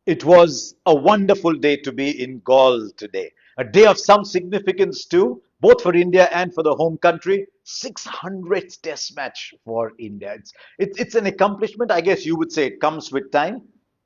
It was a wonderful day to be in Gaul today. A day of some significance too, both for India and for the home country. 600th Test match for India. It's an accomplishment. I guess you would say it comes with time,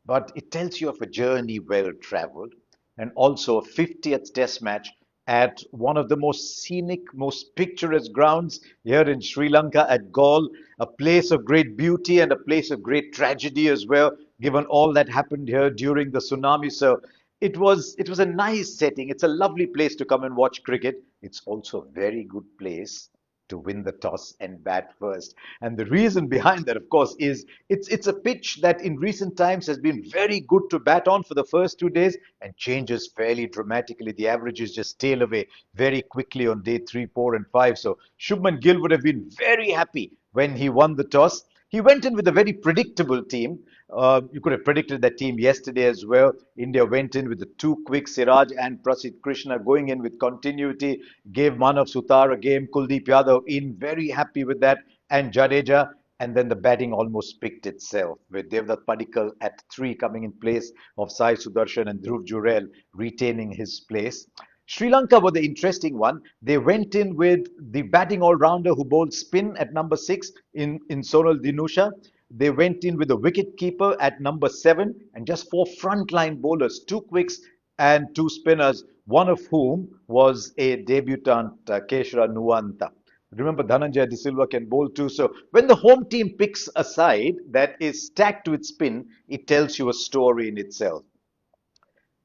but it tells you of a journey well traveled. And also a 50th Test match at one of the most scenic, most picturesque grounds here in Sri Lanka at Gaul, a place of great beauty and a place of great tragedy as well, given all that happened here during the tsunami. So it was a nice setting. It's a lovely place to come and watch cricket. It's also a very good place to win the toss and bat first. And the reason behind that, of course, is it's a pitch that in recent times has been very good to bat on for the first 2 days and changes fairly dramatically. The averages just tail away very quickly on day 3, 4, and 5. So Shubman Gill would have been very happy when he won the toss. He went in with a very predictable team. You could have predicted that team yesterday as well. India went in with the two quick Siraj and Prasidh Krishna going in with continuity, gave Manav Sutar a game, Kuldeep Yadav in, very happy with that, and Jadeja. And then the batting almost picked itself with Devdutt Padikal at 3 coming in place of Sai Sudarshan and Dhruv Jurel retaining his place. Sri Lanka were the interesting one. They went in with the batting all-rounder who bowled spin at number 6 in Sonal Dinusha. They went in with a wicket keeper at number 7 and just 4 frontline bowlers, 2 quicks and 2 spinners, one of whom was a debutant, Keshra Nuwanta. Remember, Dhananjaya De Silva can bowl too. So when the home team picks a side that is stacked with spin, it tells you a story in itself.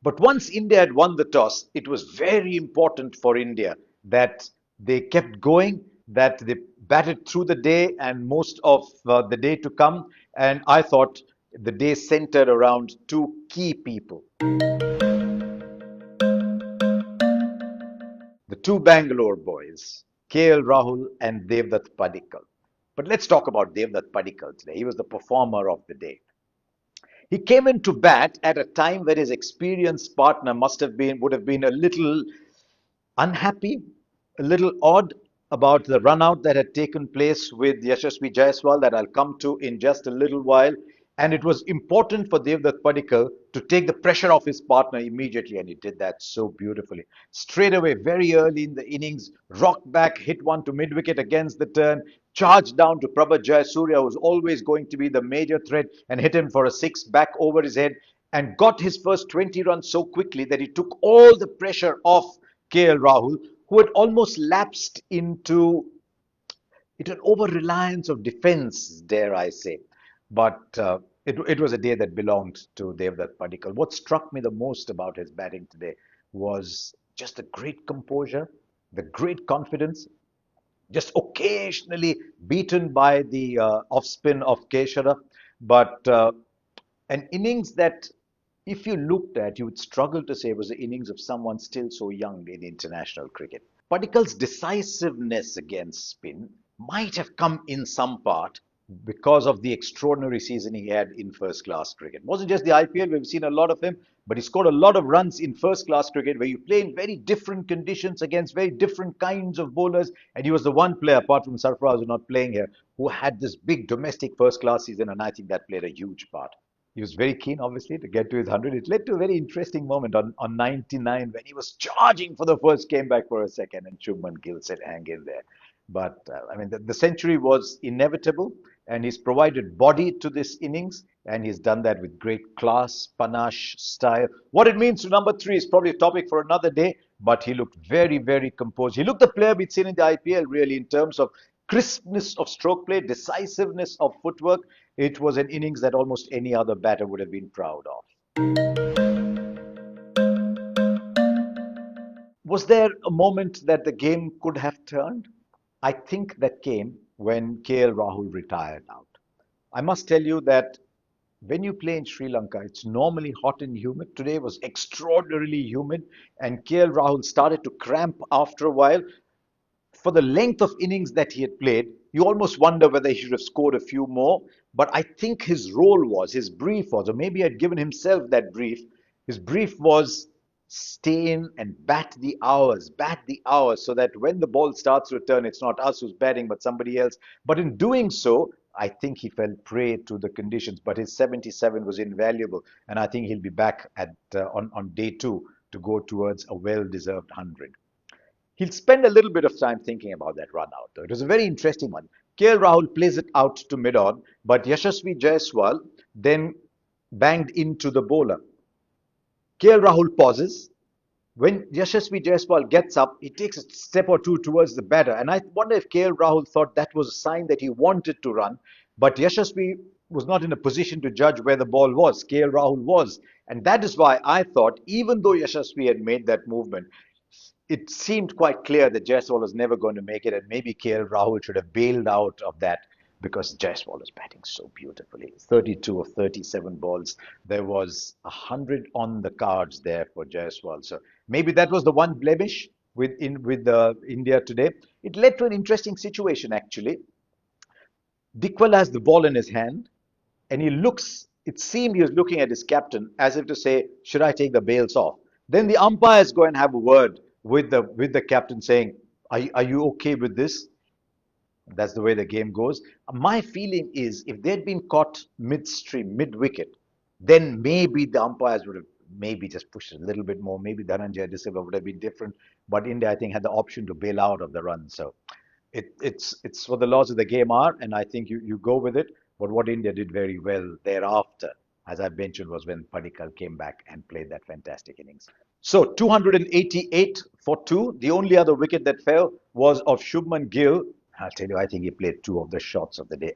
But once India had won the toss, it was very important for India that they kept going, that they batted through the day and most of the day to come. And I thought the day centered around two key people, the two Bangalore boys, KL Rahul and Devdutt Padikal. But let's talk about Devdutt Padikal today. He was the performer of the day. He came into bat at a time when his experienced partner would have been a little unhappy, a little odd about the run out that had taken place with Yashasvi Jaiswal that I'll come to in just a little while. And it was important for Devdutt Padikal to take the pressure off his partner immediately, and he did that so beautifully. Straight away, very early in the innings, rocked back, hit one to mid wicket against the turn, charged down to Prabhat Jayasuriya, who's always going to be the major threat, and hit him for a 6 back over his head, and got his first 20 runs so quickly that he took all the pressure off KL Rahul, who had almost lapsed into an over reliance of defense, dare I say. But it was a day that belonged to Devdutt Padikal. What struck me the most about his batting today was just the great composure, the great confidence, just occasionally beaten by the off spin of Keshara. But an innings that, if you looked at, you would struggle to say was the innings of someone still so young in international cricket. Padikal's decisiveness against spin might have come in some part because of the extraordinary season he had in first class cricket. It wasn't just the IPL, we've seen a lot of him, but he scored a lot of runs in first class cricket where you play in very different conditions against very different kinds of bowlers. And he was the one player, apart from Sarfaraz, who's not playing here, who had this big domestic first class season, and I think that played a huge part. He was very keen, obviously, to get to his 100. It led to a very interesting moment on 99 when he was charging for the first, came back for a second, and Shubman Gill said, hang in there. But I mean, the century was inevitable, and he's provided body to this innings, and he's done that with great class, panache, style. What it means to number 3 is probably a topic for another day, but he looked very, very composed. He looked the player we'd seen in the IPL, really, in terms of crispness of stroke play, decisiveness of footwork. It was an innings that almost any other batter would have been proud of. Was there a moment that the game could have turned? I think that came when KL Rahul retired out. I must tell you that when you play in Sri Lanka, it's normally hot and humid. Today was extraordinarily humid, and KL Rahul started to cramp after a while. For the length of innings that he had played, you almost wonder whether he should have scored a few more. But I think his role was, his brief was, or maybe he had given himself that brief. His brief was stay in and bat the hours, so that when the ball starts to return, it's not us who's batting, but somebody else. But in doing so, I think he fell prey to the conditions, but his 77 was invaluable, and I think he'll be back at on day two to go towards a well-deserved 100. He'll spend a little bit of time thinking about that run out, though. It was a very interesting one. KL Rahul plays it out to mid-on, but Yashasvi Jaiswal then banged into the bowler. KL Rahul pauses. When Yashasvi Jaiswal gets up, he takes a step or two towards the batter. And I wonder if KL Rahul thought that was a sign that he wanted to run. But Yashasvi was not in a position to judge where the ball was. KL Rahul was. And that is why I thought, even though Yashasvi had made that movement, it seemed quite clear that Jaiswal was never going to make it, and maybe KL Rahul should have bailed out of that because Jaiswal was batting so beautifully. 32 of 37 balls. There was 100 on the cards there for Jaiswal. So maybe that was the one blemish with India today. It led to an interesting situation, actually. Dickwell has the ball in his hand, and it seemed he was looking at his captain as if to say, should I take the bails off? Then the umpires go and have a word with the captain saying, are you okay with this? That's the way the game goes. My feeling is if they'd been caught midstream, mid-wicket, then maybe the umpires would have maybe just pushed a little bit more. Maybe Dhananjaya De Silva would have been different. But India, I think, had the option to bail out of the run. So it's what the laws of the game are, and I think you go with it. But what India did very well thereafter, as I mentioned, was when Padikal came back and played that fantastic innings. So 288 for two. The only other wicket that fell was of Shubman Gill. I'll tell you, I think he played two of the shots of the day,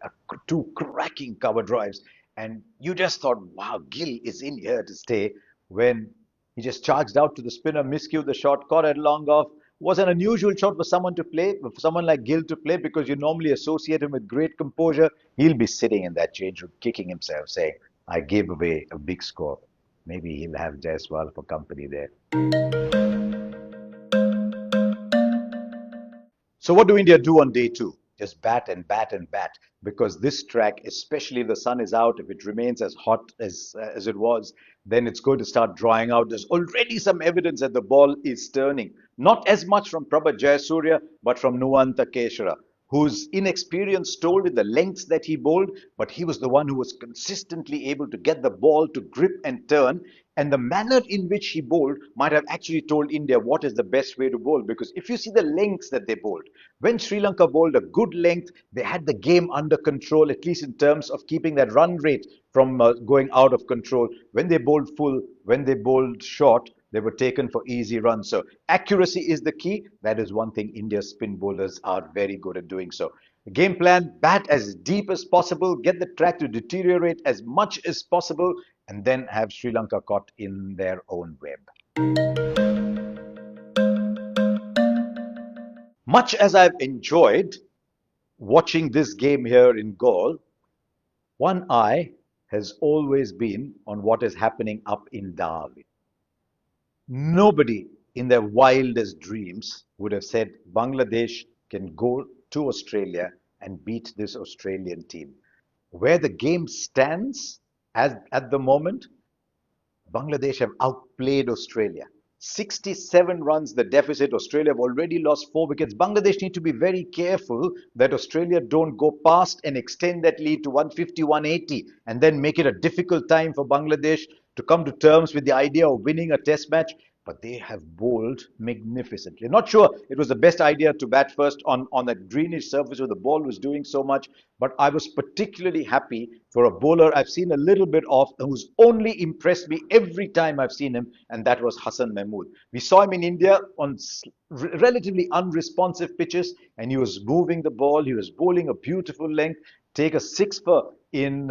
two cracking cover drives. And you just thought, wow, Gill is in here to stay, when he just charged out to the spinner, miscued the shot, caught it long off. Was an unusual shot for someone to play, for someone like Gill to play, because you normally associate him with great composure. He'll be sitting in that change room, kicking himself, saying, I gave away a big score. Maybe he'll have Jaiswal for company there. So what do India do on day two? Just bat and bat and bat, because this track, especially if the sun is out, if it remains as hot as it was, then it's going to start drying out. There's already some evidence that the ball is turning. Not as much from Prabhat Jayasuriya, but from Nuwanta Keshara, whose inexperience told in the lengths that he bowled, but he was the one who was consistently able to get the ball to grip and turn. And the manner in which he bowled might have actually told India what is the best way to bowl. Because if you see the lengths that they bowled, when Sri Lanka bowled a good length, they had the game under control, at least in terms of keeping that run rate from going out of control. When they bowled full, when they bowled short, they were taken for easy runs. So accuracy is the key. That is one thing India's spin bowlers are very good at doing. So the game plan, bat as deep as possible, get the track to deteriorate as much as possible, and then have Sri Lanka caught in their own web. Much as I've enjoyed watching this game here in Galle, one eye has always been on what is happening up in Darwin. Nobody in their wildest dreams would have said Bangladesh can go to Australia and beat this Australian team. Where the game stands at the moment, Bangladesh have outplayed Australia. 67 runs the deficit. Australia have already lost 4 wickets. Bangladesh need to be very careful that Australia don't go past and extend that lead to 150, 180 and then make it a difficult time for Bangladesh to come to terms with the idea of winning a test match. But they have bowled magnificently. Not sure it was the best idea to bat first on that greenish surface where the ball was doing so much, but I was particularly happy for a bowler I've seen a little bit of, who's only impressed me every time I've seen him, and that was Hassan Mahmood. We saw him in India on relatively unresponsive pitches, and he was moving the ball, he was bowling a beautiful length, take a six for in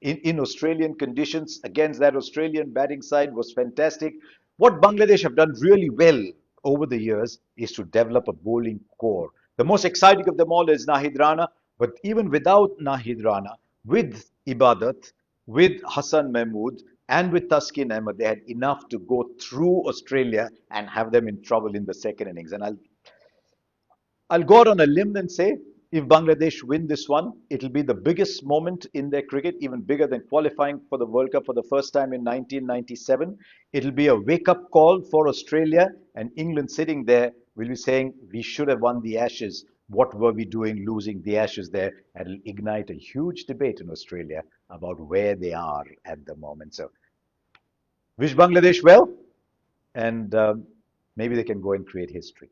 Australian conditions against that Australian batting side was fantastic. What Bangladesh have done really well over the years is to develop a bowling core. The most exciting of them all is Nahid Rana, but even without Nahid Rana, with Ibadat, with Hassan Mahmood, and with Taskin Ahmed, they had enough to go through Australia and have them in trouble in the second innings. And I'll go out on a limb and say, if Bangladesh win this one, it'll be the biggest moment in their cricket, even bigger than qualifying for the World Cup for the first time in 1997. It'll be a wake-up call for Australia, and England sitting there will be saying, we should have won the Ashes what were we doing losing the Ashes there? And it'll ignite a huge debate in Australia about where they are at the moment. So wish Bangladesh well, and maybe they can go and create history.